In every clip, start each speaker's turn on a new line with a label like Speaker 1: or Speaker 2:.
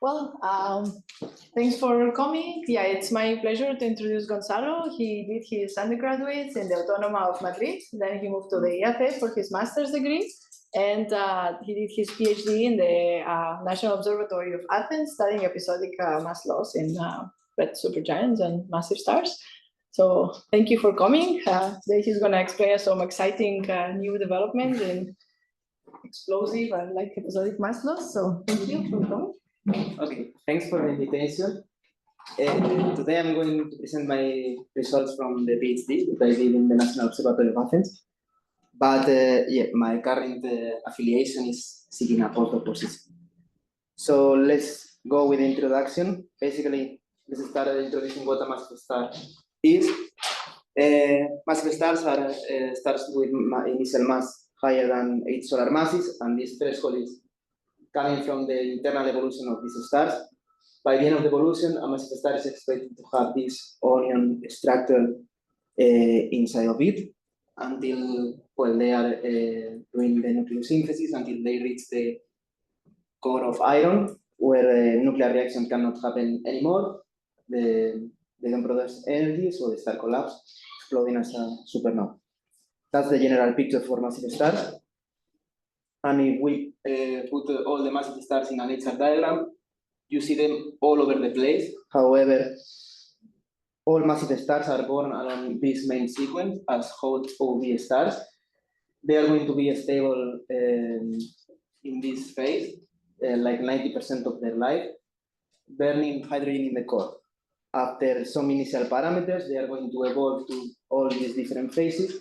Speaker 1: Well, thanks for coming. Yeah, it's my pleasure to introduce Gonzalo. He did his undergraduate in the Autónoma of Madrid. Then he moved to the IAC for his master's degree. And he did his PhD in the National Observatory of Athens, studying episodic mass loss in red supergiants and massive stars. So thank you for coming. Today he's going to explain some exciting new developments in explosive and like episodic mass loss. So thank you for coming.
Speaker 2: Okay, thanks for the invitation. Today I'm going to present my results from the PhD that I did in the National Observatory of Athens. But yeah, my current affiliation is seeking a postdoc position. So let's go with the introduction. Basically, let's start introducing what a massive star is. Massive stars are stars with initial mass higher than 8 solar masses, and this threshold is coming from the internal evolution of these stars. By the end of the evolution, a massive star is expected to have this onion structure inside of it until, well, they are doing the nucleosynthesis until they reach the core of iron, where nuclear reaction cannot happen anymore. They don't produce energy, so the star collapses, exploding as a supernova. That's the general picture for massive stars. And if we put all the massive stars in an HR diagram, you see them all over the place. However, all massive stars are born along this main sequence as hot OV stars. They are going to be stable in this phase, like 90% of their life, burning hydrogen in the core. After some initial parameters, they are going to evolve to all these different phases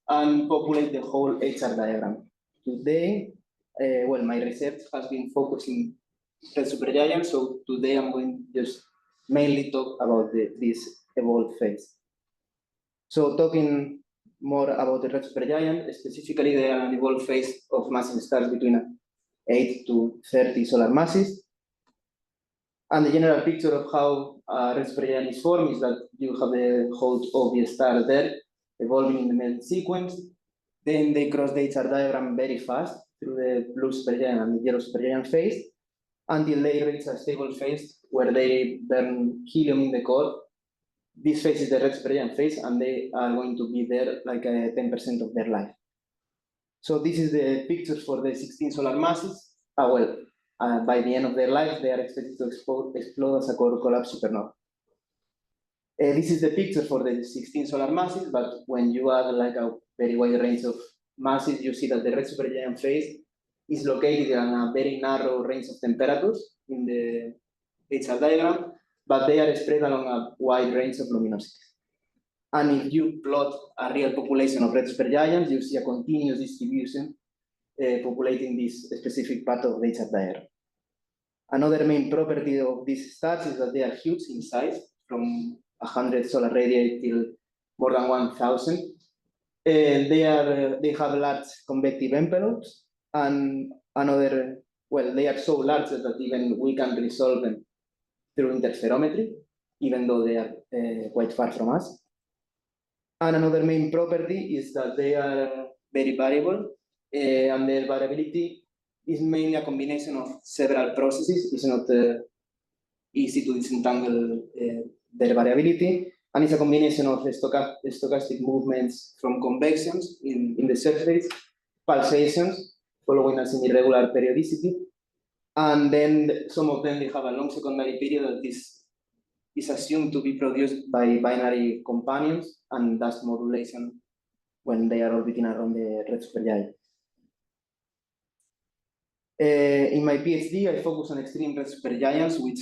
Speaker 2: and populate the whole HR diagram. Today, well, my research has been focusing red supergiants, so today I'm going to just mainly talk about this evolved phase. So talking more about the red supergiant, specifically they are an evolved phase of massive stars between 8 to 30 solar masses. And the general picture of how a red supergiant is formed is that you have the whole obvious star there, evolving in the main sequence. Then they cross the HR diagram very fast through the blue supergiant and the yellow supergiant phase until they reach a stable phase where they burn helium in the core. This phase is the red supergiant phase, and they are going to be there like 10% of their life. So this is the pictures for the 16 solar masses. By the end of their life, they are expected to explode as a core collapse supernova. This is the picture for the 16 solar masses, but when you add like a very wide range of masses, you see that the red supergiant phase is located in a very narrow range of temperatures in the HR diagram, but they are spread along a wide range of luminosity. And if you plot a real population of red supergiants, you see a continuous distribution populating this specific part of the HR diagram. Another main property of these stars is that they are huge in size, from 100 solar radii till more than 1,000. They have large convective envelopes, and they are so large that even we can resolve them through interferometry, even though they are quite far from us. And another main property is that they are very variable, and their variability is mainly a combination of several processes. It's not easy to disentangle their variability, and it's a combination of stochastic movements from convections in the surface, pulsations following a semi-regular periodicity, and then some of them they have a long secondary period that is assumed to be produced by binary companions and dust modulation when they are orbiting around the red supergiant. In my PhD, I focus on extreme red supergiants, which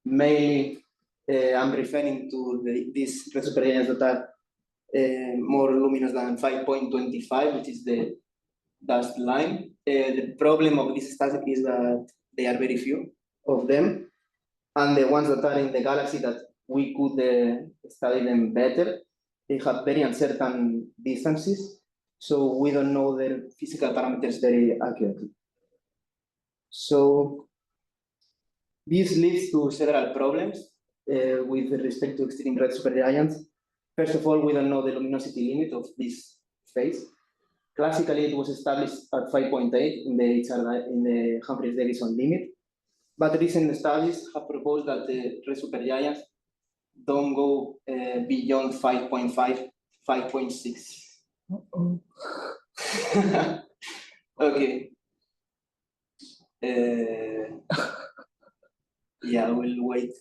Speaker 2: mainly I'm referring to these red supergiants that are more luminous than 5.25, which is the dust line. The problem of this study is that there are very few of them, and the ones that are in the galaxy that we could study them better, they have very uncertain distances, so we don't know their physical parameters very accurately. So this leads to several problems with respect to extreme red supergiants. First of all, we don't know the luminosity limit of this phase. Classically, it was established at 5.8 in the Humphreys-Davison limit. But recent studies have proposed that the red supergiants don't go beyond 5.5, 5.6.
Speaker 1: Uh-oh.
Speaker 2: Okay. Yeah, we'll wait.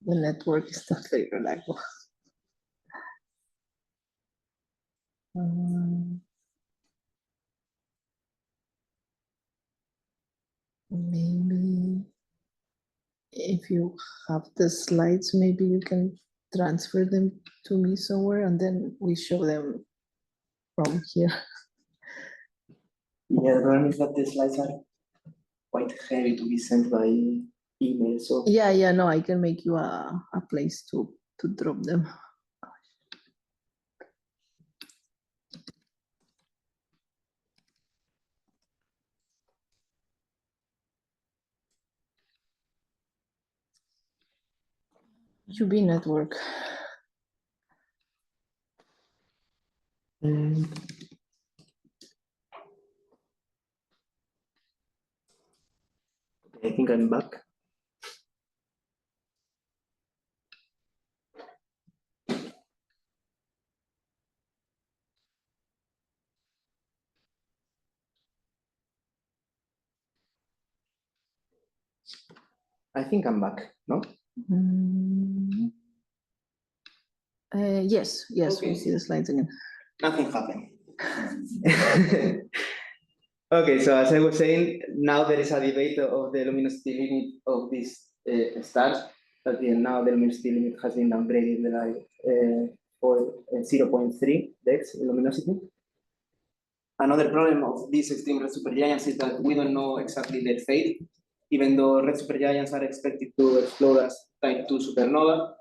Speaker 1: The network is not very reliable. Maybe if you have the slides, maybe you can transfer them to me somewhere and then we show them from here.
Speaker 2: Yeah, the problem is that the slides are quite heavy to be sent by email. So
Speaker 1: Yeah, no, I can make you a place to drop them. Should be network.
Speaker 2: I think I'm back. I think I'm back, no?
Speaker 1: Yes, we
Speaker 2: Okay.
Speaker 1: see the slides again.
Speaker 2: Nothing happened. Okay, so as I was saying, now there is a debate of the luminosity limit of these stars. But now the luminosity limit has been downgraded for 0.3 dex luminosity. Another problem of these extreme red supergiants is that we don't know exactly their fate, even though red supergiants are expected to explode as type 2 supernova.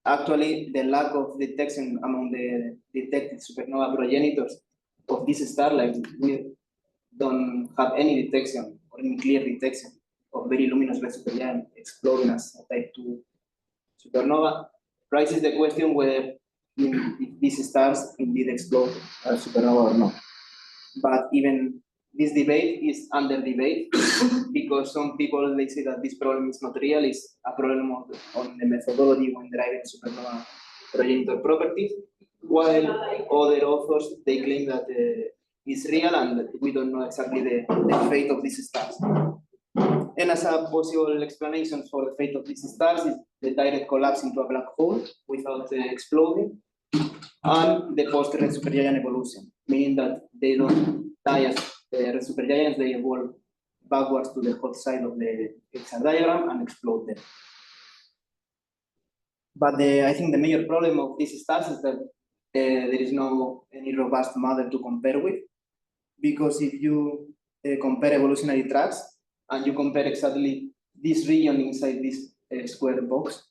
Speaker 2: Actually, the lack of detection among the detected supernova progenitors of this star, like we don't have any detection or any clear detection of very luminous red supergiant exploding as a type 2 supernova, raises the question whether if these stars indeed explode as supernova or not. But even this debate is under debate because some people they say that this problem is not real, it's a problem on the methodology when deriving supernova progenitor properties, while other authors they claim that it's real and we don't know exactly the fate of these stars. And as a possible explanation for the fate of these stars is the direct collapse into a black hole without exploding, and the post-red supergiant evolution, meaning that they don't die as red supergiants, they evolve backwards to the hot side of the XR diagram and explode there. But I think the major problem of these stars is that there is no any robust model to compare with, because if you compare evolutionary tracks and you compare exactly this region inside this square box,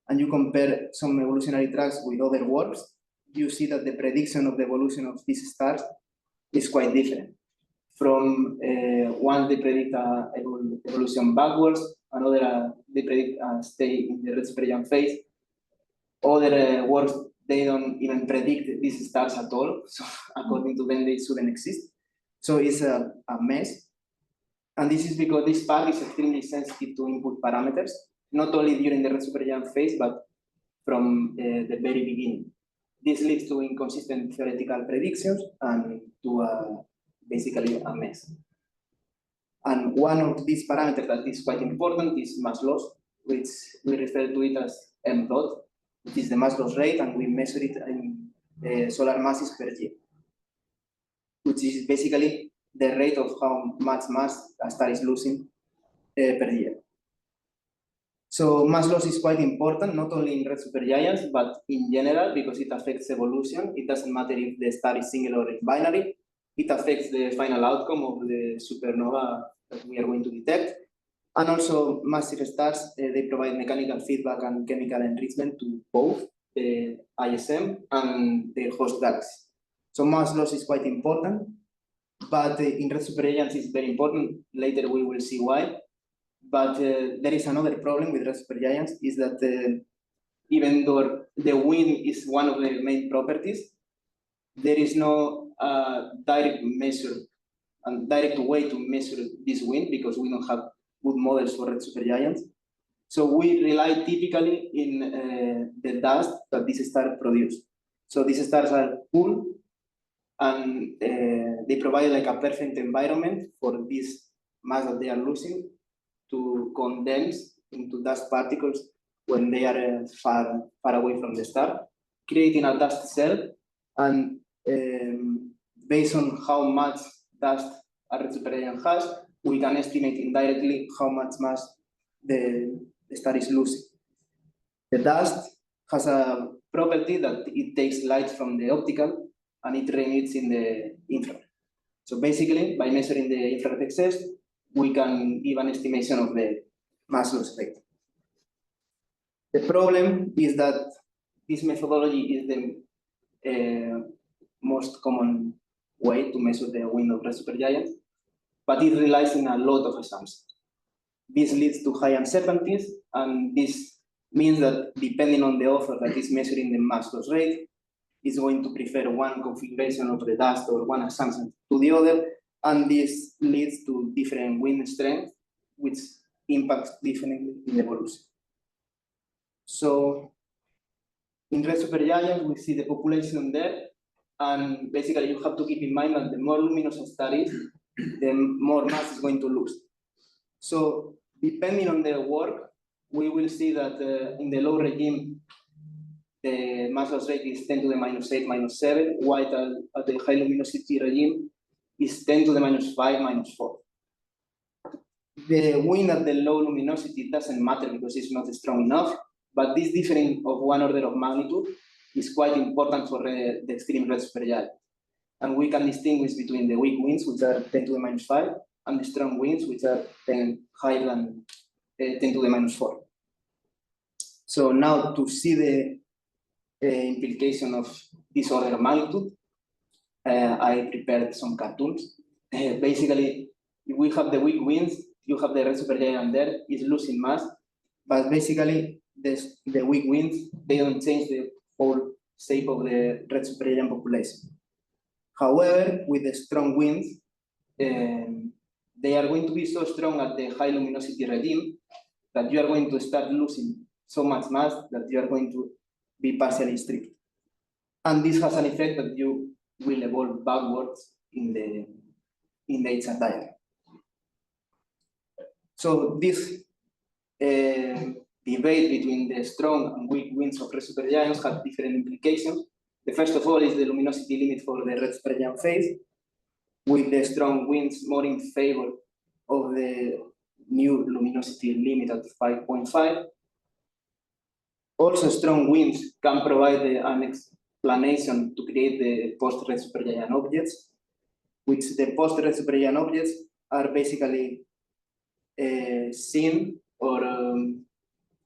Speaker 2: and you compare some evolutionary tracks with other works, you see that the prediction of the evolution of these stars is quite different. From one, they predict evolution backwards, another they predict stay in the red supergiant phase. Other works, they don't even predict these stars at all. So according to them, they shouldn't exist. So it's a mess. And this is because this part is extremely sensitive to input parameters, not only during the red supergiant phase, but from the very beginning. This leads to inconsistent theoretical predictions and to basically a mess. And one of these parameters that is quite important is mass loss, which we refer to it as m dot, which is the mass loss rate, and we measure it in solar masses per year, which is basically the rate of how much mass a star is losing per year. So mass loss is quite important, not only in red supergiants, but in general, because it affects evolution. It doesn't matter if the star is single or binary. It affects the final outcome of the supernova that we are going to detect. And also massive stars, they provide mechanical feedback and chemical enrichment to both the ISM and the host galaxy. So mass loss is quite important, but in red supergiants it's very important. Later we will see why. But there is another problem with red supergiants, is that even though the wind is one of the main properties, there is no direct measure and direct way to measure this wind because we don't have good models for red supergiants. So we rely typically in the dust that these stars produce. So these stars are cool and they provide like a perfect environment for this mass that they are losing to condense into dust particles when they are far away from the star, creating a dust cell. And based on how much dust a red supergiant has, we can estimate indirectly how much mass the star is losing. The dust has a property that it takes light from the optical and it remits in the infrared. So basically, by measuring the infrared excess, we can give an estimation of the mass loss effect. The problem is that this methodology is the most common way to measure the wind of red supergiants, but it relies on a lot of assumptions. This leads to high uncertainties, and this means that depending on the author that is measuring the mass loss rate, is going to prefer one configuration of the dust or one assumption to the other, and this leads to different wind strength, which impacts differently in evolution. So in red supergiants, we see the population there, and basically you have to keep in mind that the more luminous a star is, the more mass is going to lose. So depending on the work, we will see that in the low regime, the mass loss rate is 10 to the minus 8, minus 7, while at the high luminosity regime is 10 to the minus 5, minus 4. The wind at the low luminosity doesn't matter because it's not strong enough, but this difference of 1 order of magnitude is quite important for the extreme red supergiant. And we can distinguish between the weak winds, which are 10 to the minus 5, and the strong winds, which are 10 higher than 10 to the minus 4. So now to see the implication of this order of magnitude, I prepared some cartoons. Basically, if we have the weak winds, you have the red supergiant there, is losing mass, but basically the weak winds, they don't change the whole shape of the red supergiant population. However, with the strong winds, they are going to be so strong at the high luminosity regime that you are going to start losing so much mass that you are going to be partially stripped. And this has an effect that you will evolve backwards in the HR diagram. So this debate between the strong and weak winds of red supergiants have different implications. The first of all is the luminosity limit for the red supergiant phase, with the strong winds more in favor of the new luminosity limit at 5.5. Also, strong winds can provide an explanation to create the post-red supergiant objects, which the post-red supergiant objects are basically seen or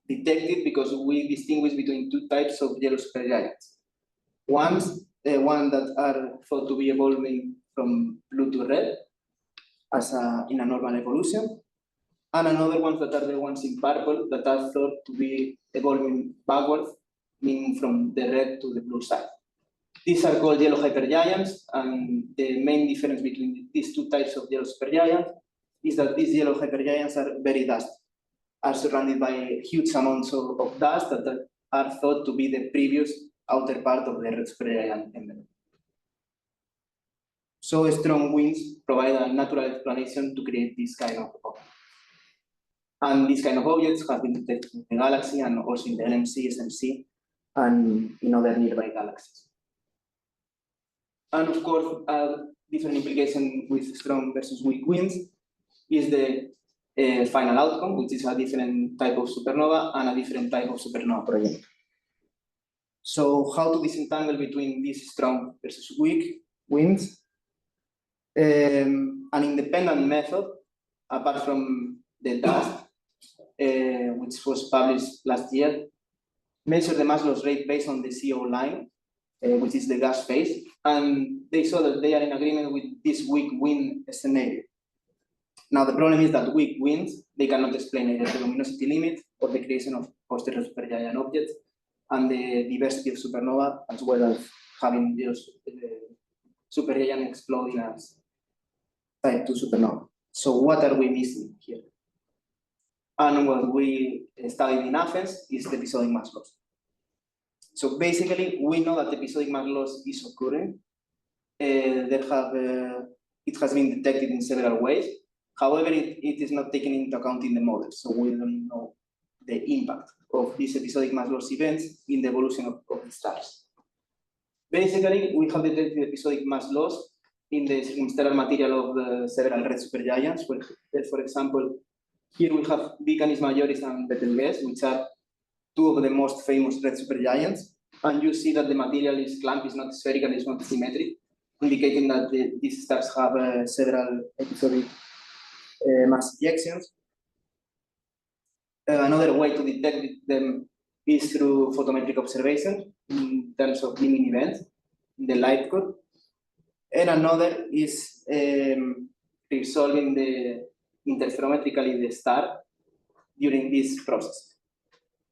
Speaker 2: detected because we distinguish between two types of yellow supergiants. One that are thought to be evolving from blue to red as in a normal evolution, and another ones that are the ones in purple that are thought to be evolving backwards, meaning from the red to the blue side. These are called yellow hypergiants, and the main difference between these two types of yellow supergiants is that these yellow hypergiants are very dusty, are surrounded by huge amounts of dust that are thought to be the previous outer part of the red supergiant envelope. So strong winds provide a natural explanation to create this kind of objects. And these kind of objects have been detected in the galaxy and also in the LMC, SMC, and in other nearby galaxies. And of course, a different implication with strong versus weak winds is the final outcome, which is a different type of supernova and a different type of supernova project. So how to disentangle between these strong versus weak winds? An independent method, apart from the dust, which was published last year, measured the mass loss rate based on the CO line, which is the gas phase, and they saw that they are in agreement with this weak wind scenario. Now the problem is that weak winds, they cannot explain either the luminosity limit or the creation of post-red supergiant objects and the diversity of supernova, as well as having those supergiant exploding as type 2 supernova. So what are we missing here? And what we studied in Athens is the episodic mass loss. So basically, we know that episodic mass loss is occurring. It has been detected in several ways. However, it is not taken into account in the model, so we don't know the impact of these episodic mass loss events in the evolution of the stars. Basically, we have detected episodic mass loss in the circumstellar material of the several red supergiants. For example, here we have B Canis Majoris and Betelgeuse, which are two of the most famous red supergiants. And you see that the material is clumpy, it's not spherical, it's not symmetric, indicating that these stars have several episodic mass ejections. Another way to detect them is through photometric observation in terms of dimming events in the light curve. And another is resolving interferometrically the star during this process.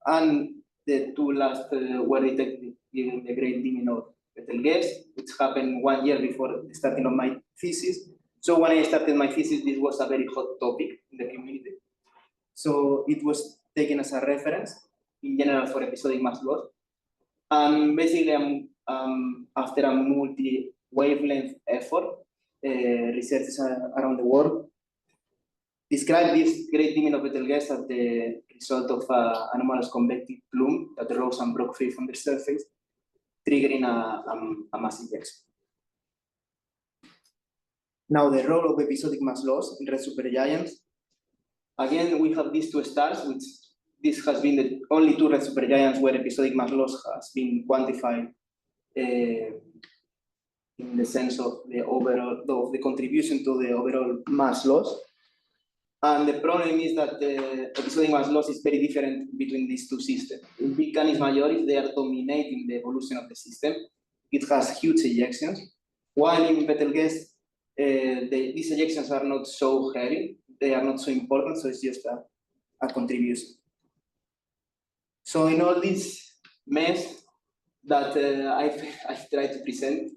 Speaker 2: And the two last were detected during the great dimming of Betelgeuse, which happened 1 year before the starting of my thesis. So when I started my thesis, this was a very hot topic in the community. So it was taken as a reference in general for episodic mass loss. And basically, after a multi-wavelength effort, researchers around the world describe this great dimming of Betelgeuse as the result of an anomalous convective plume that rose and broke free from the surface, triggering a mass ejection. Now, the role of episodic mass loss in red supergiants. Again, we have these two stars, which this has been the only two red supergiants where episodic mass loss has been quantified in the sense of the overall the contribution to the overall mass loss. And the problem is that the episodic mass loss is very different between these two systems. In B Canis Majoris, they are dominating the evolution of the system. It has huge ejections, while in Betelgeuse, these ejections are not so heavy, they are not so important, so it's just a contribution. So in all this mess that I've tried to present,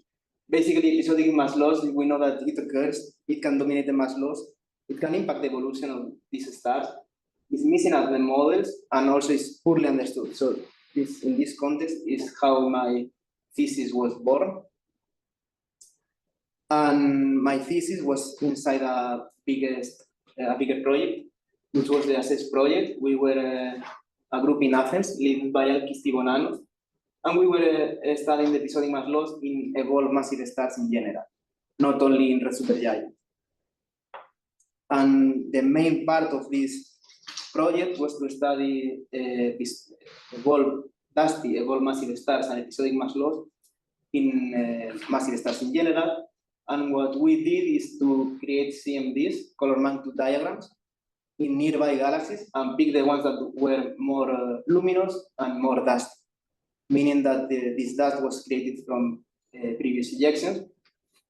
Speaker 2: basically episodic mass loss, we know that it occurs, it can dominate the mass loss, it can impact the evolution of these stars. It's missing as the models and also is poorly understood. So in this context is how my thesis was born. And my thesis was inside a bigger project, which was the ASSES project. We were a group in Athens, led by Alkis Tibonanos, and we were studying the episodic mass loss in evolved massive stars in general, not only in red supergiants. And the main part of this project was to study evolved massive stars and episodic mass loss in massive stars in general. And what we did is to create CMDs, color magnitude diagrams, in nearby galaxies and pick the ones that were more luminous and more dust, meaning that this dust was created from previous ejections.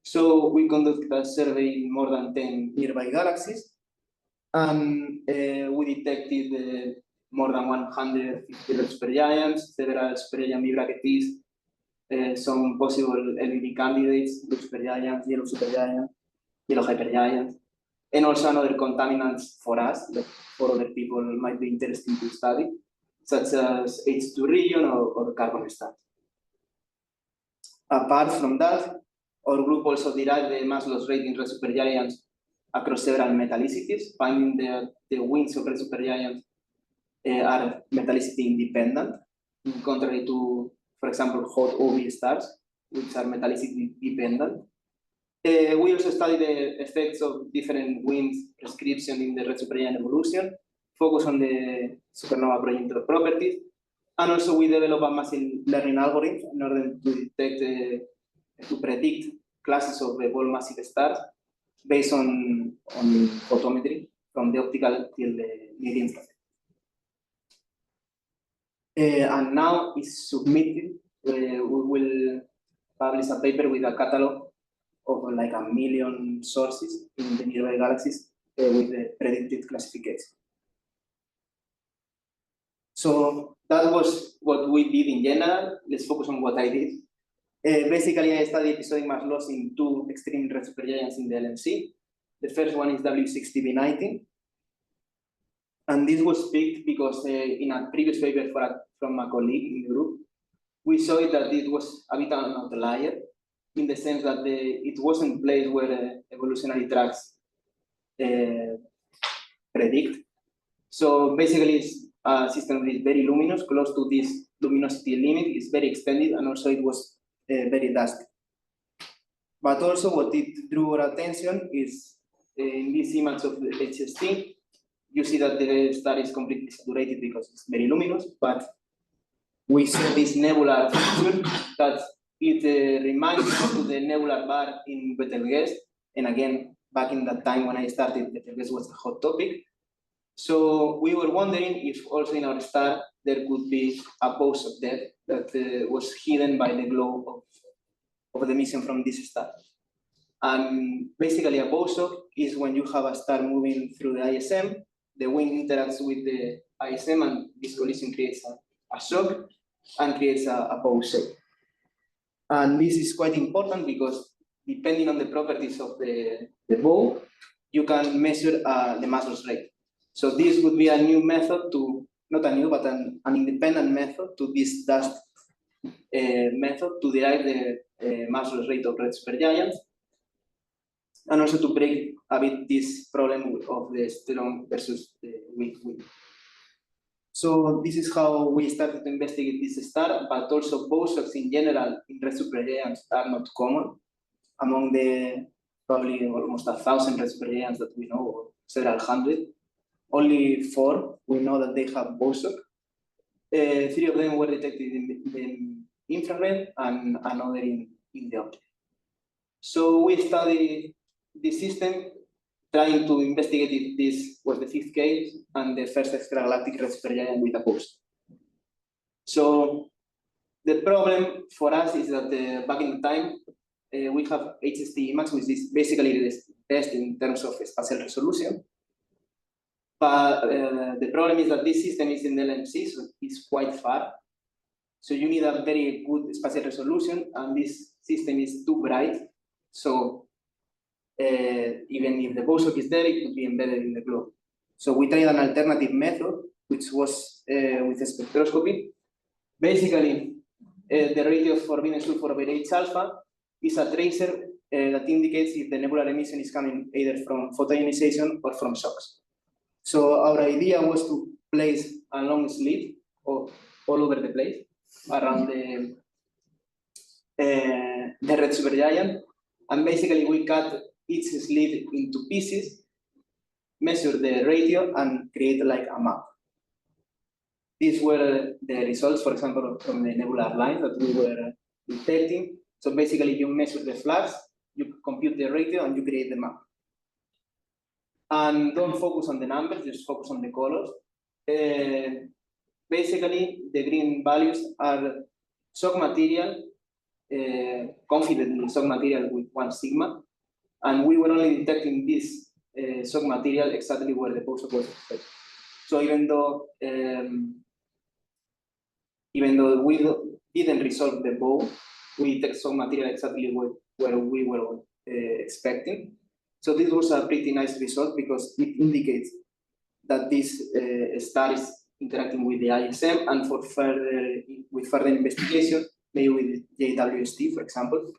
Speaker 2: So we conducted a survey in more than 10 nearby galaxies, and we detected more than 150 red supergiants, several supergiant B bracketees, some possible LBB candidates, blue supergiants, yellow supergiants, yellow hypergiants, and also another contaminants for us that for other people might be interesting to study, such as H2 region or carbon stars. Apart from that, our group also derived the mass loss rate in red supergiants across several metallicities, finding that the winds of red supergiants are metallicity independent, in contrary to, for example, hot OB stars, which are metallicity dependent. We also studied the effects of different winds prescription in the red supergiant evolution, focus on the supernova progenitor properties, and also we developed a machine learning algorithm in order to detect, to predict classes of evolved massive stars based on photometry from the optical till the near-infrared. And now it's submitted. We will publish a paper with a catalog of like 1 million sources in the nearby galaxies with the predicted classification. So that was what we did in general. Let's focus on what I did. Basically, I studied episodic mass loss in two extreme red supergiants in the LMC. The first one is W60B19. And this was picked because in a previous paper from a colleague in the group, we saw that it was a bit an outlier in the sense that it wasn't placed where evolutionary tracks predict. So basically, it's a system that is very luminous, close to this luminosity limit. It's very extended, and also it was very dusty. But also, what it drew our attention is in this image of the HST, you see that the star is completely saturated because it's very luminous, but we saw this nebular feature that it reminds us of the nebular bar in Betelgeuse. And again, back in that time when I started, Betelgeuse was a hot topic. So we were wondering if also in our star there could be a pulse of death that was hidden by the glow of the emission from this star. And basically, a boson is when you have a star moving through the ISM, the wind interacts with the ISM, and this collision creates a shock and creates a pulse. And this is quite important because depending on the properties of the bow, you can measure the mass loss rate. So this would be a new method to, not a new, but an independent method to this dust method to derive the mass loss rate of red supergiants, and also to break a bit this problem of the strong versus the weak wind. So this is how we started to investigate this star, but also bosons in general in red supergiants are not common. Among the probably almost 1,000 red supergiants that we know, or several hundred, only 4 we know that they have boson. 3 of them were detected in the infrared and another in the optic. So we studied this system, trying to investigate if this was the 5th case and the first extragalactic red supergiant with a pulse. So the problem for us is that back in the time, we have HST image, which is basically the best in terms of spatial resolution. But the problem is that this system is in the LMC, so it's quite far. So you need a very good spatial resolution, and this system is too bright. So even if the boson is there, it could be embedded in the globe. So we tried an alternative method, which was with spectroscopy. Basically, the radio for Venus sulfur H alpha is a tracer that indicates if the nebular emission is coming either from photoionization or from shocks. So our idea was to place a long slit all over the place around the red supergiant, and basically we cut each slit into pieces, measure the radio, and create like a map. These were the results, for example, from the nebular line that we were detecting. So basically, you measure the flux, you compute the radio, and you create the map. And don't focus on the numbers, just focus on the colors. Basically, the green values are shock material, confidently shock material with 1 sigma. And we were only detecting this shock material exactly where the boson was expected. So even though we didn't resolve the bow, we detect shock material exactly where we were expecting. So this was a pretty nice result because it indicates that this star is interacting with the ISM, and with further investigation, maybe with JWST, for example,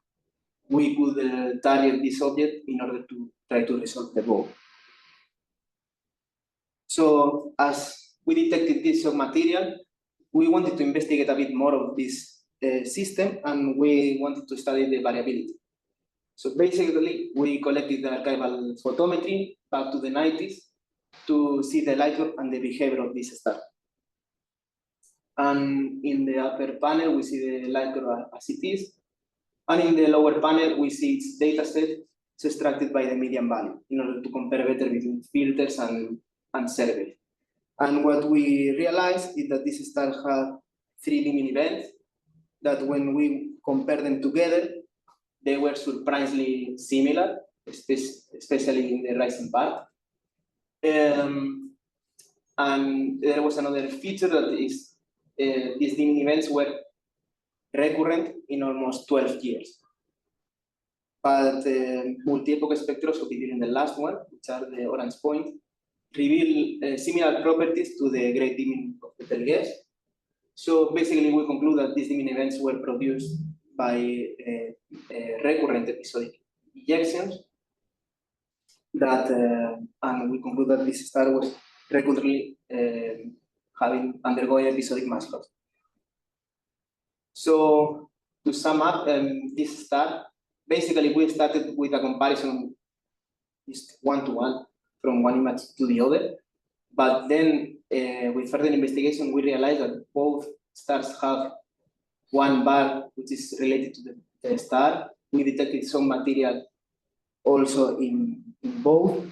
Speaker 2: we could target this object in order to try to resolve the bow. So as we detected this shock material, we wanted to investigate a bit more of this system, and we wanted to study the variability. So basically, we collected the archival photometry back to the 90s to see the light curve and the behavior of this star. And in the upper panel, we see the light curve as it is. And in the lower panel, we see its data set extracted by the median value in order to compare better between filters and survey. And what we realized is that this star had 3 limit events that when we compare them together, they were surprisingly similar, especially in the rising part. And there was another feature that is these limit events were recurrent in almost 12 years. But multi-epoch spectroscopy during the last one, which are the orange point, reveal similar properties to the great dimming of Betelgeuse. So basically, we conclude that these dimming events were produced by recurrent episodic ejections. And we conclude that this star was recurrently undergoing episodic mass loss. So to sum up, this star, basically we started with a comparison just one-to-one from one image to the other. But then with further investigation, we realized that both stars have one bar which is related to the star. We detected some material also in both.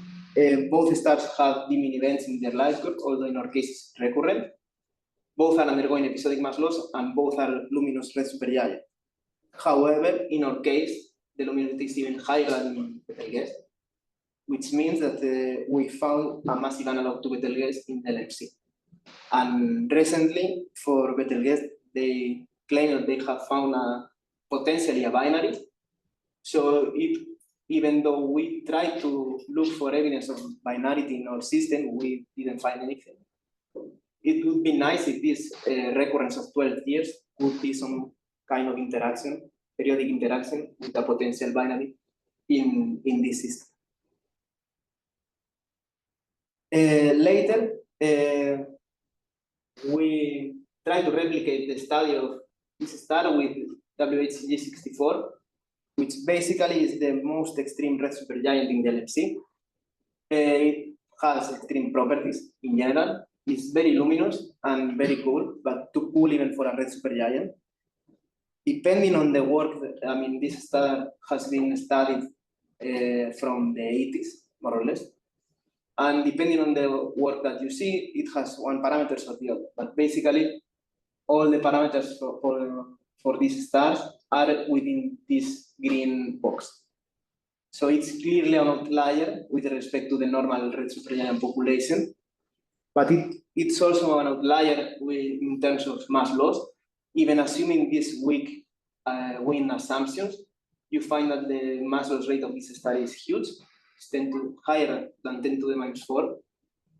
Speaker 2: Both stars have dimming events in their light curve, although in our case it's recurrent. Both are undergoing episodic mass loss and both are luminous red supergiant. However, in our case, the luminosity is even higher than Betelgeuse, which means that we found a massive analog to Betelgeuse in the LMC. And recently, for Betelgeuse, they claim that they have found potentially a binary. So even though we tried to look for evidence of binarity in our system, we didn't find anything. It would be nice if this recurrence of 12 years would be some kind of interaction, periodic interaction with a potential binary in this system. Later, we tried to replicate the study of this star with WHG64, which basically is the most extreme red supergiant in the LMC. It has extreme properties in general. It's very luminous and very cool, but too cool even for a red supergiant. Depending on the work, this star has been studied from the 80s, more or less. And depending on the work that you see, it has one parameter or the other. But basically, all the parameters for these stars are within this green box. So it's clearly an outlier with respect to the normal red supergiant population. But it's also an outlier in terms of mass loss. Even assuming these weak win assumptions, you find that the mass loss rate of this star is huge. It's higher than 10 to the minus 4.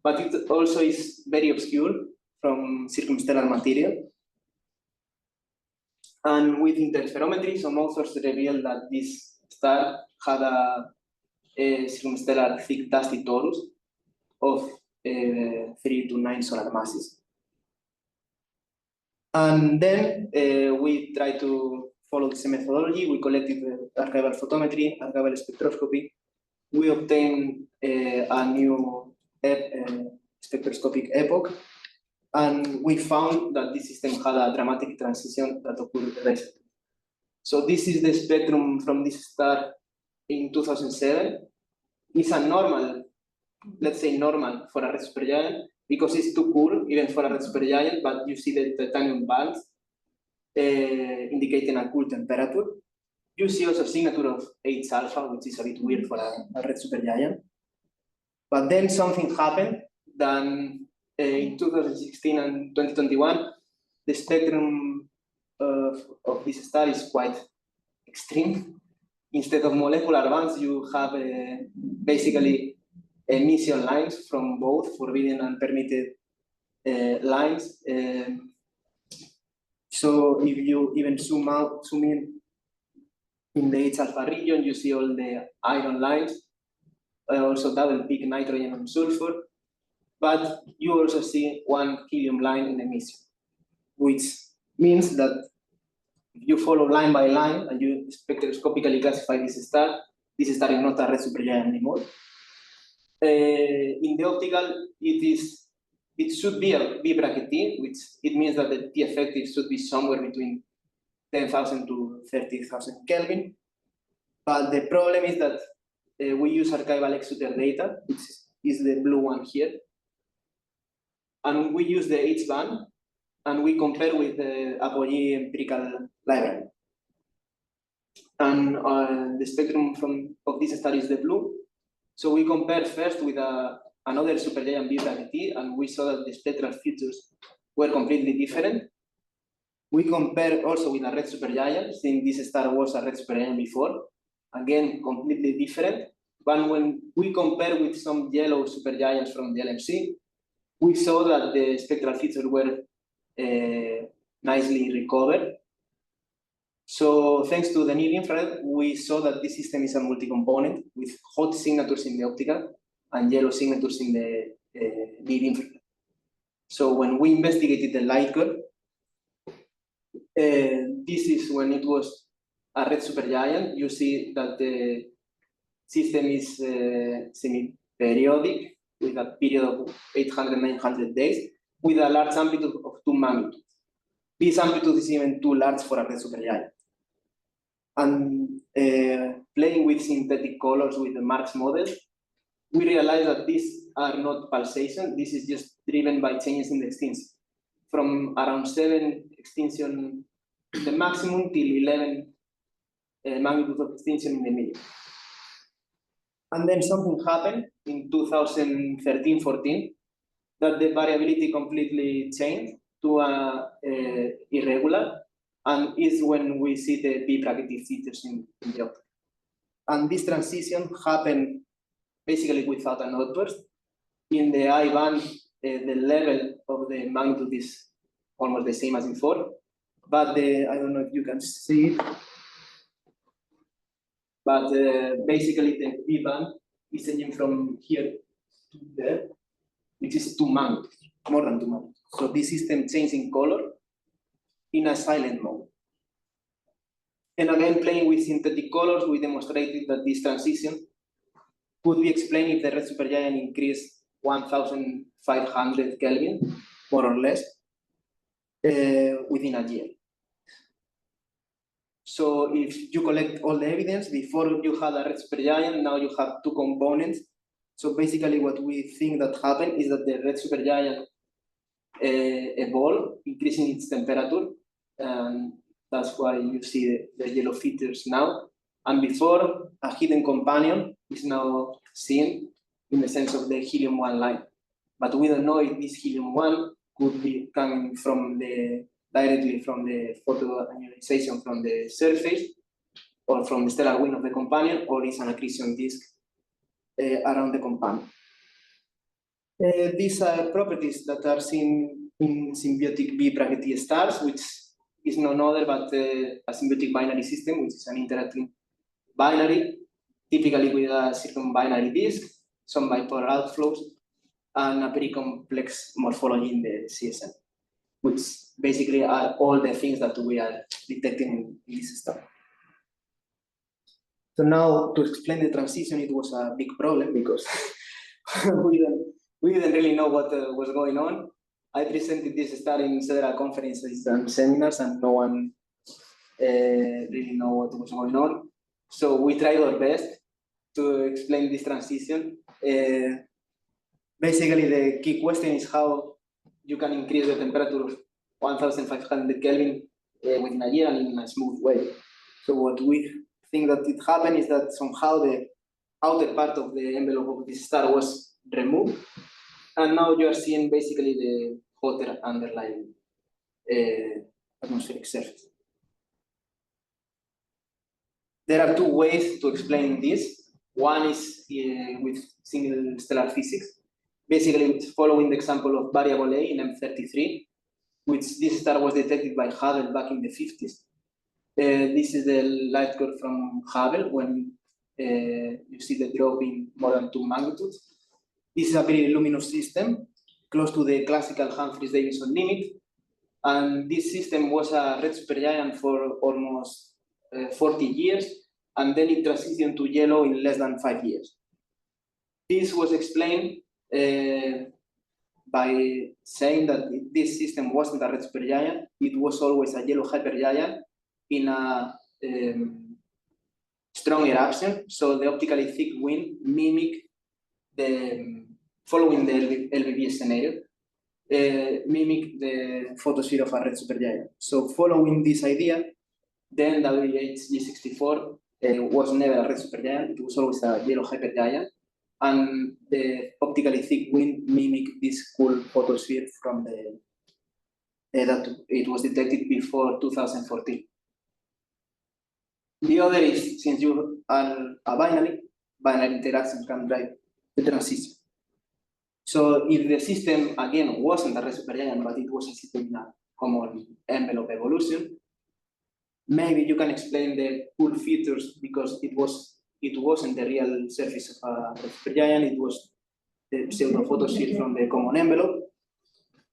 Speaker 2: But it also is very obscure from circumstellar material. And with interferometry, some authors revealed that this star had a circumstellar thick dusty torus of 3 to 9 solar masses. And then we tried to follow the same methodology. We collected archival photometry, archival spectroscopy. We obtained a new spectroscopic epoch, and we found that this system had a dramatic transition that occurred recently. So this is the spectrum from this star in 2007. It's a normal, let's say normal for a red supergiant, because it's too cool even for a red supergiant, but you see the titanium bands indicating a cool temperature. You see also a signature of H alpha, which is a bit weird for a red supergiant. But then something happened. Then in 2016 and 2021, the spectrum of this star is quite extreme. Instead of molecular bands, you have basically emission lines from both forbidden and permitted lines. So if you even zoom in the H alpha region, you see all the iron lines, also double peak nitrogen and sulfur, but you also see one helium line in emission, which means that if you follow line by line and you spectroscopically classify this star is not a red supergiant anymore. In the optical, it should be a B bracket T, which it means that the T effective should be somewhere between 10,000 to 30,000 Kelvin. But the problem is that we use archival exoter data, which is the blue one here. And we use the H band, and we compare with the Apogee empirical library. And the spectrum of this star is the blue. So we compare first with another supergiant B bracket T, and we saw that the spectral features were completely different. We compare also with a red supergiant, since this star was a red supergiant before. Again, completely different. But when we compare with some yellow supergiants from the LMC, we saw that the spectral features were nicely recovered. So thanks to the near infrared, we saw that this system is a multi-component with hot signatures in the optical and yellow signatures in the near infrared. So when we investigated the light curve, this is when it was a red supergiant. You see that the system is semi-periodic with a period of 800, 900 days with a large amplitude of 2 magnitudes. This amplitude is even too large for a red supergiant. And playing with synthetic colors with the Marx model, we realized that these are not pulsation. This is just driven by changes in the extinction. From around 7 extinction, the maximum, till 11 magnitude of extinction in the middle. And then something happened in 2013-14 that the variability completely changed to irregular, and is when we see the B-bracketed features in the optic. And this transition happened basically without an outburst. In the I band, the level of the magnitude is almost the same as before, but I don't know if you can see it, but basically the B band is changing from here to there, which is 2 magnitudes, more than 2 magnitudes. So this system changes in color in a silent mode. And again, playing with synthetic colors, we demonstrated that this transition could be explained if the red supergiant increased 1,500 Kelvin, more or less, within a year. So if you collect all the evidence, before you had a red supergiant, now you have 2 components. So basically what we think that happened is that the red supergiant evolved, increasing its temperature, and that's why you see the yellow features now. And before, a hidden companion is now seen in the sense of the helium-1 line. But we don't know if this helium-1 could be coming from directly from the photoionization from the surface, or from the stellar wind of the companion, or is an accretion disk around the companion. These are properties that are seen in symbiotic B-bracketed stars, which is none other but a symbiotic binary system, which is an interacting binary, typically with a circumbinary disk, some bipolar outflows, and a very complex morphology in the CSM, which basically are all the things that we are detecting in this study. So now, to explain the transition, it was a big problem because we didn't really know what was going on. I presented this study in several conferences and seminars, and no one really know what was going on. So we tried our best to explain this transition. Basically, the key question is how you can increase the temperature of 1,500 Kelvin within a year and in a smooth way. So what we think that it happened is that somehow the outer part of the envelope of this star was removed, and now you are seeing basically the hotter underlying atmospheric surface. There are 2 ways to explain this. One is with single stellar physics, basically following the example of variable A in M33, which this star was detected by Hubble back in the 50s. This is the light curve from Hubble when you see the drop in more than 2 magnitudes. This is a very luminous system, close to the classical Humphreys-Davison limit. And this system was a red supergiant for almost 40 years, and then it transitioned to yellow in less than 5 years. This was explained by saying that this system wasn't a red supergiant, it was always a yellow hypergiant in a strong eruption. So the optically thick wind mimic following the LBB scenario, mimic the photosphere of a red supergiant. So following this idea, then WH-G64 was never a red supergiant, it was always a yellow hypergiant, and the optically thick wind mimic this cool photosphere from the that it was detected before 2014. The other is, since you are a binary interaction can drive the transition. So if the system, again, wasn't a red supergiant, but it was a system in a common envelope evolution, maybe you can explain the cool features because it wasn't the real surface of a red supergiant, it was the pseudo photoshield from the common envelope.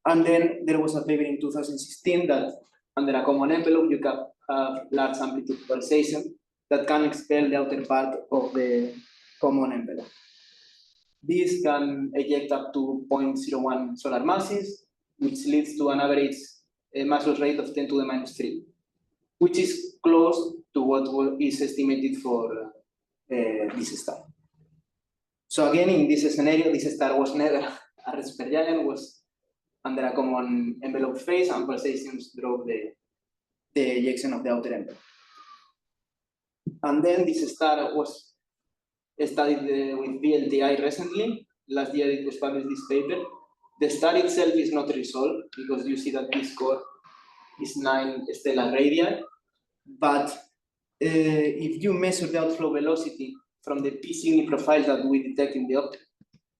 Speaker 2: And then there was a paper in 2016 that under a common envelope, you can have large amplitude pulsation that can expel the outer part of the common envelope. This can eject up to 0.01 solar masses, which leads to an average mass loss rate of 10 to the minus 3, which is close to what is estimated for this star. So again, in this scenario, this star was never a red supergiant, was under a common envelope phase, and pulsations drove the ejection of the outer envelope. And then this star was studied with VLTI recently. Last year it was published this paper. The star itself is not resolved because you see that this core is 9 stellar radii. But if you measure the outflow velocity from the P Cygni profile that we detect in the optic,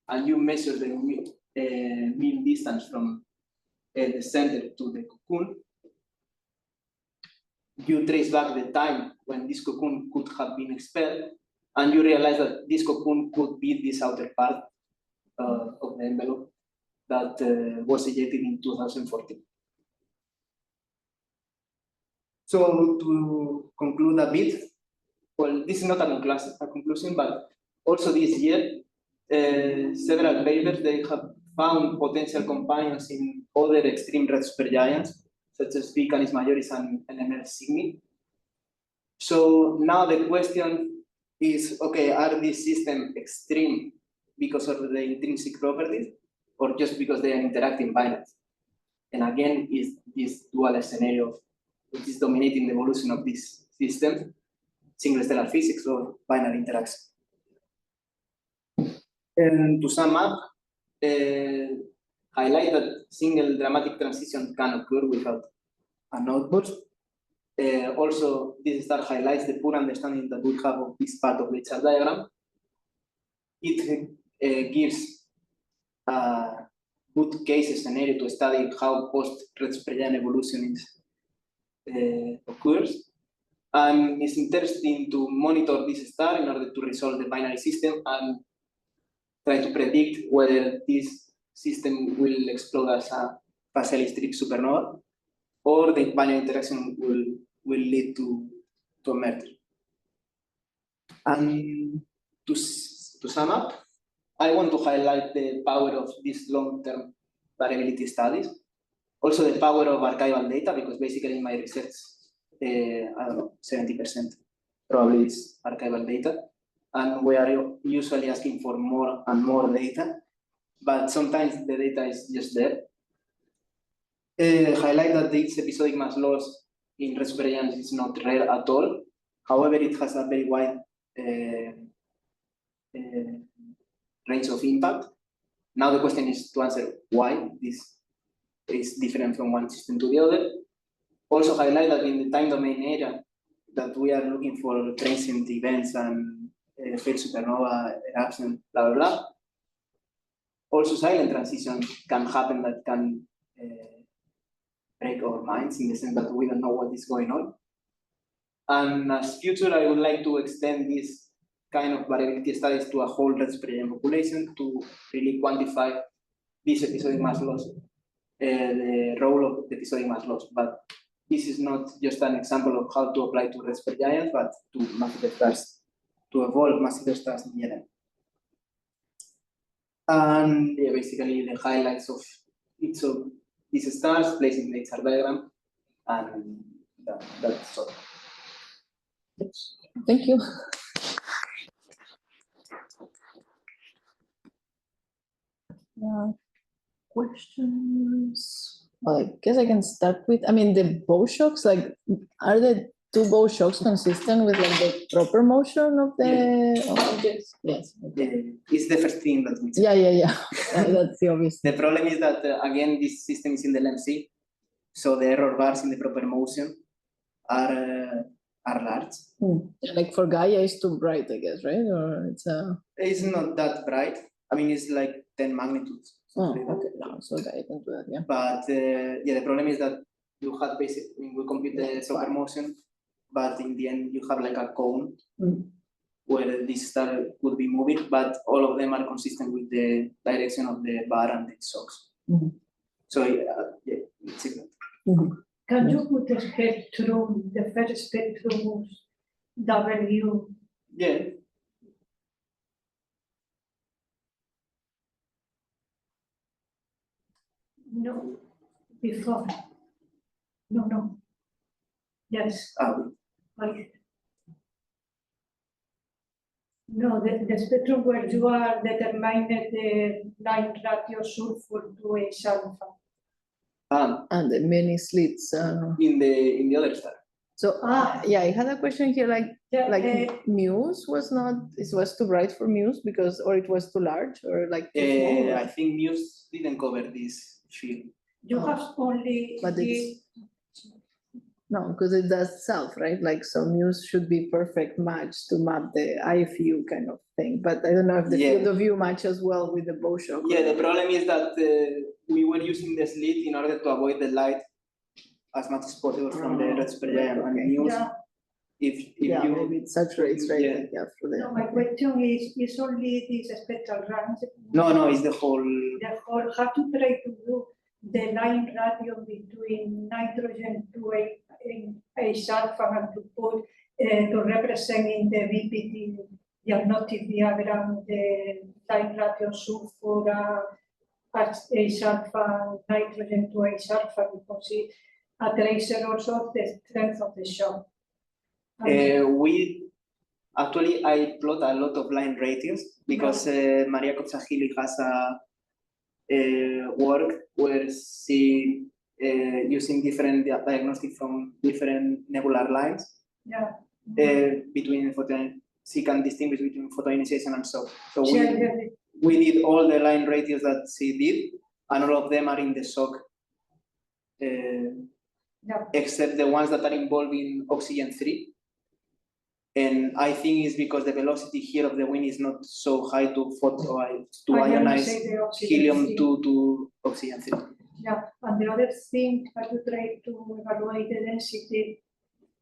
Speaker 2: and you measure the mean distance from the center to the cocoon, you trace back the time when this cocoon could have been expelled, and you realize that this cocoon could be this outer part of the envelope that was ejected in 2014. So to conclude a bit, well, this is not a conclusion, but also this year, several papers, they have found potential companions in other extreme red supergiants, such as V Canis Majoris and NMR Cygni. So now the question is, okay, are these systems extreme because of the intrinsic properties, or just because they are interacting binaries? And again, is this dual scenario which is dominating the evolution of this system, single stellar physics or binary interaction. And to sum up, highlight that single dramatic transition can occur without an output. Also, this star highlights the poor understanding that we have of this part of the chart diagram. It gives a good case scenario to study how post-red supergiant evolution occurs. And it's interesting to monitor this star in order to resolve the binary system and try to predict whether this system will explode as a partially strict supernova, or the binary interaction will lead to a merger. And to sum up, I want to highlight the power of these long-term variability studies. Also the power of archival data, because basically in my research, I don't know, 70% probably is archival data. And we are usually asking for more and more data, but sometimes the data is just there. Highlight that this episodic mass loss in red supergiants is not rare at all. However, it has a very wide range of impact. Now the question is to answer why this is different from one system to the other. Also highlight that in the time domain area that we are looking for transient events and failed supernova eruption, blah, blah, blah. Also silent transition can happen that can break our minds in the sense that we don't know what is going on. And as future, I would like to extend this kind of variability studies to a whole red supergiant population to really quantify this episodic mass loss, the role of the episodic mass loss. But this is not just an example of how to apply to red supergiants, but to massive stars, to evolve massive stars in general. And yeah, basically the highlights of each of these stars placed in the chart diagram, and that's all.
Speaker 1: Thank you. Questions? Well, I guess I can start with, I mean, the bow shocks, like, are the two bow shocks consistent with like the proper motion of the objects? Yes. Okay.
Speaker 2: It's the first thing that we check.
Speaker 1: Yeah. That's the obvious.
Speaker 2: The problem is that, again, this system is in the LMC, So the error bars in the proper motion are large.
Speaker 1: Like for Gaia, it's too bright, I guess, right? Or
Speaker 2: it's not that bright. I mean, it's like 10 magnitudes.
Speaker 1: Oh, okay. No, so Gaia can do that, yeah.
Speaker 2: But yeah, the problem is that you have basically, we compute the soccer motion, but in the end you have like a cone where this star would be moving, but all of them are consistent with the direction of the bar and the socks. So yeah, it's it.
Speaker 3: Can you put the spectrum, the first spectrum was W?
Speaker 2: Yeah.
Speaker 3: No, before. No. Yes. Right. No, the spectrum where you are determining the line ratio sulfur to H alpha.
Speaker 1: And the many slits.
Speaker 2: In the other star.
Speaker 1: So yeah, I had a question here, like Muse was not, it was too bright for Muse because, or it was too large, or like too small?
Speaker 2: I think Muse didn't cover this field.
Speaker 3: You have only
Speaker 1: But no, because it does south, right? Like, so Muse should be perfect match to map the IFU kind of thing. But I don't know if the field of view matches well with the bow shock.
Speaker 2: Yeah, the problem is that we were using the slit in order to avoid the light as much as possible from the red supergiant and Muse. If you
Speaker 1: maybe it saturates, right?
Speaker 3: No, my question is only this spectral range?
Speaker 2: No, it's the whole.
Speaker 3: How to try to do the line ratio between nitrogen to H alpha and to put to represent in the VPT diagnostic diagram the line ratio sulfur H alpha nitrogen to H alpha, because it's a tracer also of the strength of the shock.
Speaker 2: I plot a lot of line ratios because Maria Kopsagili has a work where she using different diagnostic from different nebular lines. Between she can distinguish between photoionization and shock. So we did all the line ratios that she did, and all of them are in the shock. Except the ones that are involving oxygen 3. And I think it's because the velocity here of the wind is not so high to ionize helium-2 to oxygen 3.
Speaker 3: Yeah, and the other thing I would try to evaluate the density,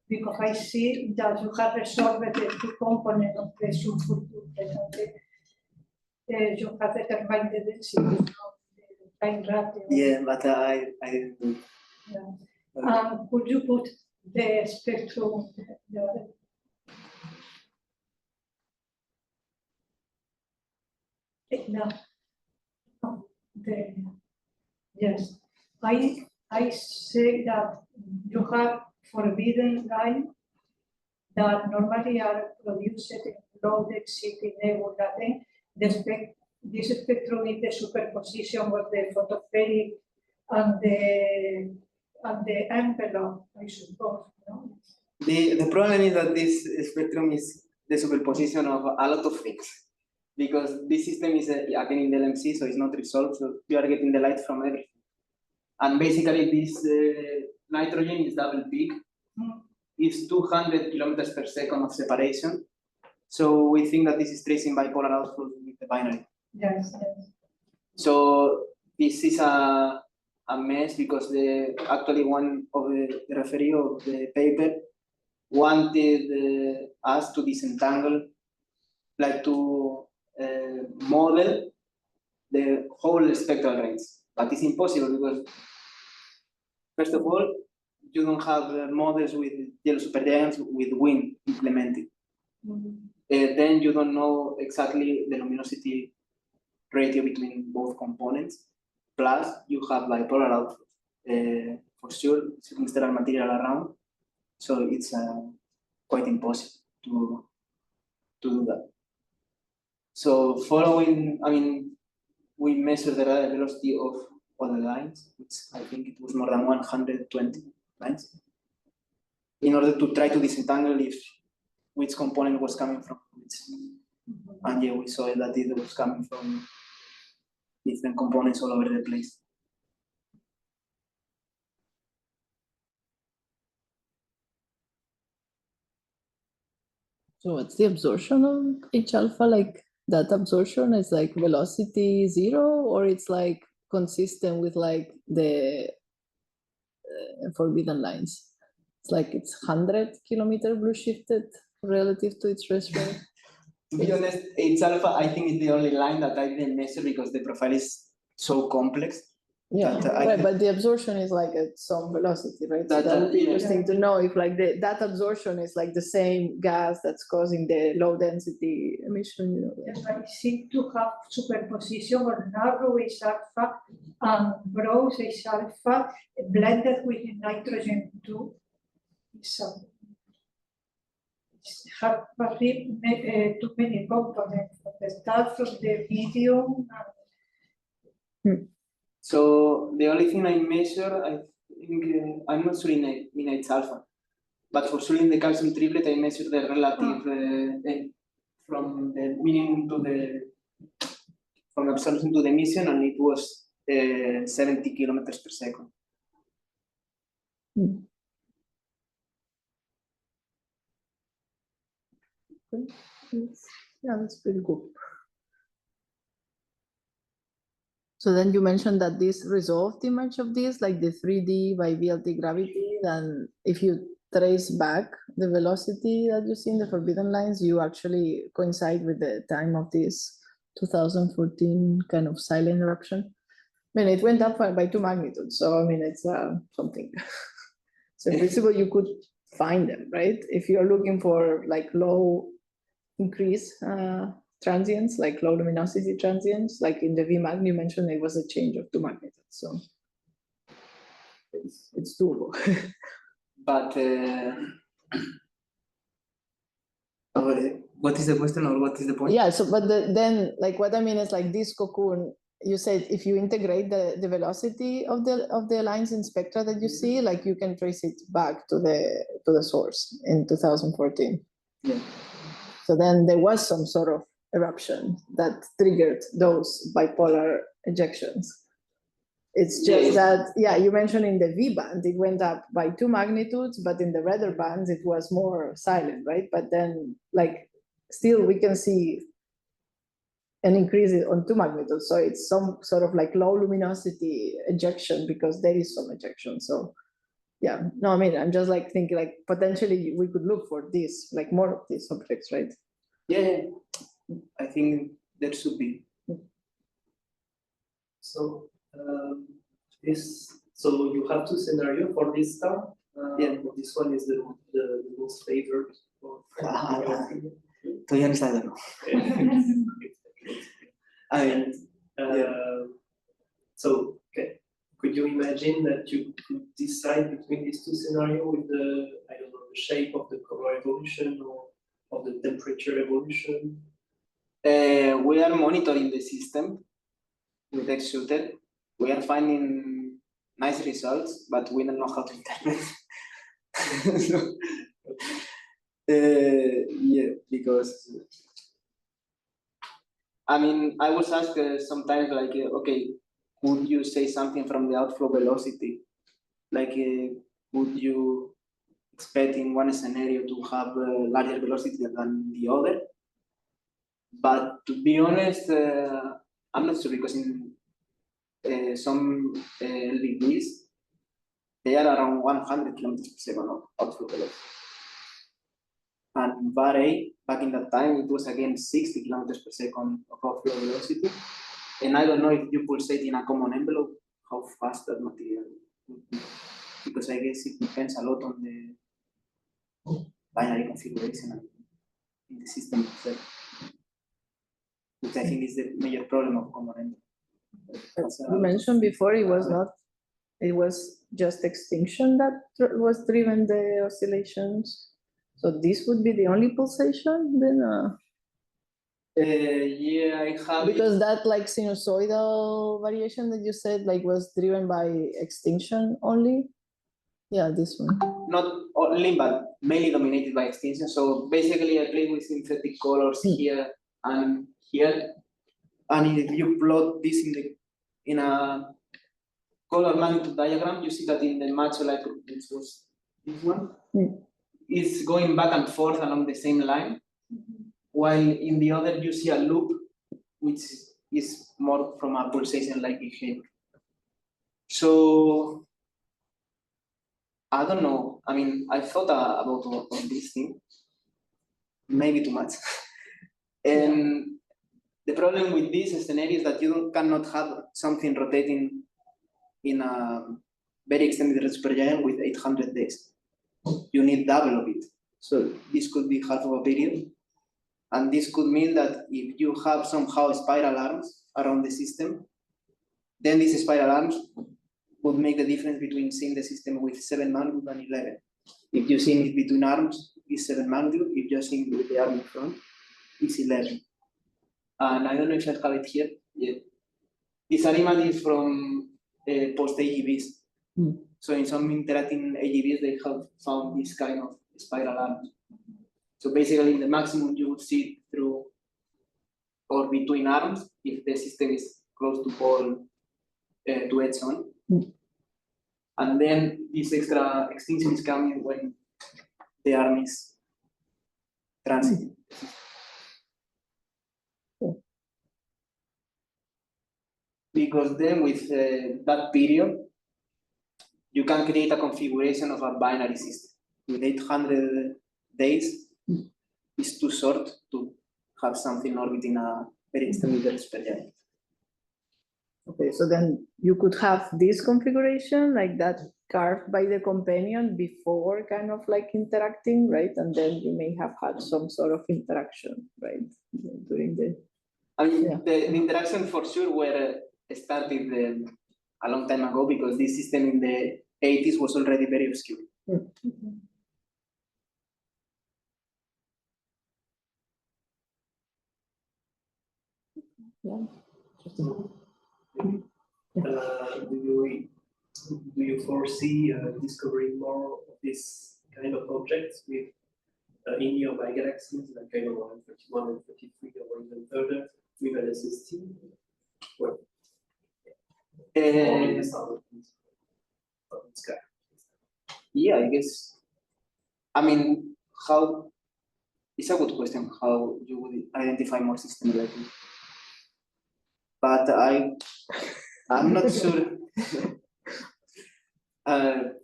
Speaker 3: because I see that you have resolved the two components of the sulfur. You have determined the density of the line ratio.
Speaker 2: Yeah, but I didn't do
Speaker 3: it. Could you put the spectrum, the other? No. Yes, I say that you have forbidden line that normally are produced in low density nebula. This spectrum is the superposition of the photospheric and the envelope, I suppose. No?
Speaker 2: The problem is that this spectrum is the superposition of a lot of things. Because this system is again in the LMC, so it's not resolved, so you are getting the light from everything. And basically this nitrogen is double peak. It's 200 kilometers per second of separation. So we think that this is tracing bipolar output with the binary.
Speaker 3: Yes.
Speaker 2: So this is a mess because actually one of the referee of the paper wanted us to disentangle, like to model the whole spectral range, but it's impossible because first of all you don't have models with yellow supergiants with wind implemented. Then you don't know exactly the luminosity ratio between both components, plus you have bipolar output for sure, circumstellar material around, so it's quite impossible to do that. So following, I mean, we measured the radial velocity of all the lines, which I think it was more than 120 lines, in order to try to disentangle which component was coming from which. And yeah, we saw that it was coming from different components all over the place.
Speaker 1: So what's the absorption of H alpha? Like that absorption is like velocity 0, or it's like consistent with like the forbidden lines? It's like it's 100 kilometer blue shifted relative to its rest rate.
Speaker 2: To be honest, H alpha, I think it's the only line that I didn't measure because the profile is so complex.
Speaker 1: Yeah,
Speaker 2: that I
Speaker 1: right,
Speaker 2: can-
Speaker 1: but the absorption is like at some velocity, right? So
Speaker 2: That-
Speaker 1: that would be
Speaker 2: yeah.
Speaker 1: interesting to know if like that absorption is like the same gas that's causing the low density emission, you know.
Speaker 3: Yes, I seem to have superposition or narrow H alpha and broad H alpha blended with nitrogen 2. So it's have too many components from the start from the medium.
Speaker 2: So the only thing I measure, I think, I'm not sure in H alpha, but for sure in the calcium triplet, I measure the relative from the minimum to from absorption to the emission, and it was 70 kilometers per second.
Speaker 1: Yeah, that's pretty good. So then you mentioned that this resolved image of this, like the 3D by VLT gravity, then if you trace back the velocity that you see in the forbidden lines, you actually coincide with the time of this 2014 kind of silent eruption. I mean, it went up by 2 magnitudes, so I mean, it's something. So in principle, you could find them, right? If you're looking for like low increase transients, like low luminosity transients, like in the VMAG you mentioned, it was a change of 2 magnitudes, so it's doable.
Speaker 2: But what is the question, or what is the point?
Speaker 1: Yeah, so but then like what I mean is like this cocoon, you said if you integrate the velocity of the lines in spectra that you see, like you can trace it back to the source in 2014.
Speaker 2: Yeah.
Speaker 1: So then there was some sort of eruption that triggered those bipolar ejections. It's just that, yeah, you mentioned in the V band, it went up by 2 magnitudes, but in the redder bands, it was more silent, right? But then, like, still we can see an increase on 2 magnitudes. So it's some sort of like low luminosity ejection because there is some ejection. So yeah, no, I mean, I'm just like thinking like potentially we could look for this, like more of these objects, right?
Speaker 2: Yeah, I think there should be.
Speaker 4: So so you have 2 scenarios for this star.
Speaker 2: Yeah.
Speaker 4: This one is the most favored.
Speaker 2: To be honest, I don't know. I mean,
Speaker 4: So could you imagine that you could decide between these 2 scenarios with the, I don't know, the shape of the color evolution or of the temperature evolution?
Speaker 2: we are monitoring the system with X-Shooter. We are finding nice results, but we don't know how to interpret. So, yeah, because I mean, I was asked sometimes like, okay, could you say something from the outflow velocity? Like, would you expect in one scenario to have a larger velocity than the other? But to be honest, I'm not sure, because in some LVDs, they are around 100 kilometers per second of outflow velocity. And VAR-A, back in that time, it was again 60 kilometers per second of outflow velocity. And I don't know if you pulsate in a common envelope, how fast that material would be. Because I guess it depends a lot on the binary configuration in the system itself, which I think is the major problem of common envelope.
Speaker 1: You mentioned before it was not, it was just extinction that was driven the oscillations. So this would be the only pulsation then?
Speaker 2: Yeah, I have.
Speaker 1: Because that like sinusoidal variation that you said like was driven by extinction only? Yeah, this one.
Speaker 2: Not only, but mainly dominated by extinction. So basically, I play with synthetic colors here and here. And if you plot this in a color magnitude diagram, you see that in the macho light group, this was this one, is going back and forth along the same line. while in the other you see a loop, which is more from a pulsation-like behavior. So I don't know. I mean, I thought about all this thing, maybe too much. And the problem with this scenario is that you cannot have something rotating in a very extended supergiant with 800 days. You need double of it. So this could be half of a period. And this could mean that if you have somehow spiral arms around the system, then these spiral arms would make the difference between seeing the system with 7 magnitude and 11. If you see it between arms, it's 7 magnitude. If you're seeing with the arm in front, it's 11. And I don't know if I have it here yet. This animal is from post-AGVs. So in some interacting AGVs, they have found this kind of spiral arms. So basically, in the maximum, you would see it through or between arms if the system is close to pole to edge on. And then this extra extinction is coming when the arm is transiting. Because then with that period, you can create a configuration of a binary system. With 800 days, it's too short to have something orbiting a very extended supergiant.
Speaker 1: Okay, so then you could have this configuration like that carved by the companion before kind of like interacting, right? And then you may have had some sort of interaction, right? During the.
Speaker 2: I mean, the interaction for sure were started a long time ago because this system in the 80s was already very obscure.
Speaker 1: Yeah.
Speaker 4: Do you foresee discovering more of this kind of objects with in nearby galaxies, like I don't know, 131 and 33, or even further, with an SST? Well, or in the southern sky.
Speaker 2: Yeah, I guess. I mean, how? It's a good question. How you would identify more systems like this? But I'm not sure.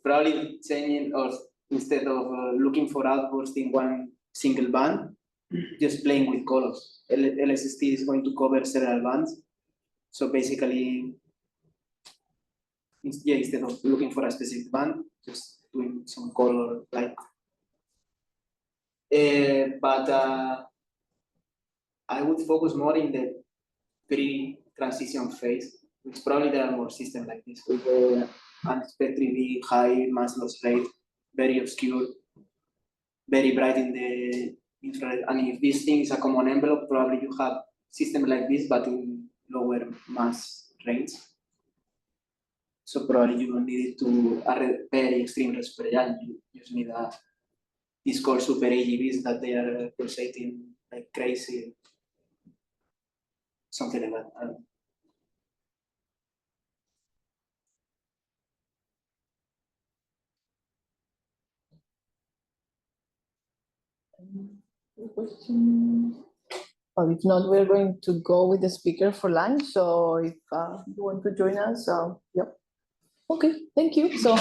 Speaker 2: Probably changing, or instead of looking for outbursts in one single band, just playing with colors. LSST is going to cover several bands. So basically, instead of looking for a specific band, just doing some color like. But I would focus more in the pre-transition phase, which probably there are more systems like this with unexpectedly high mass loss rate, very obscure, very bright in the infrared. And if this thing is a common envelope, probably you have systems like this, but in lower mass range. So probably you don't need it to a very extreme supergiant. You just need these called super AGVs that they are pulsating like crazy. Something like that.
Speaker 1: Question. Well, if not, we're going to go with the speaker for lunch. So if you want to join us, yep. Okay, thank you. So.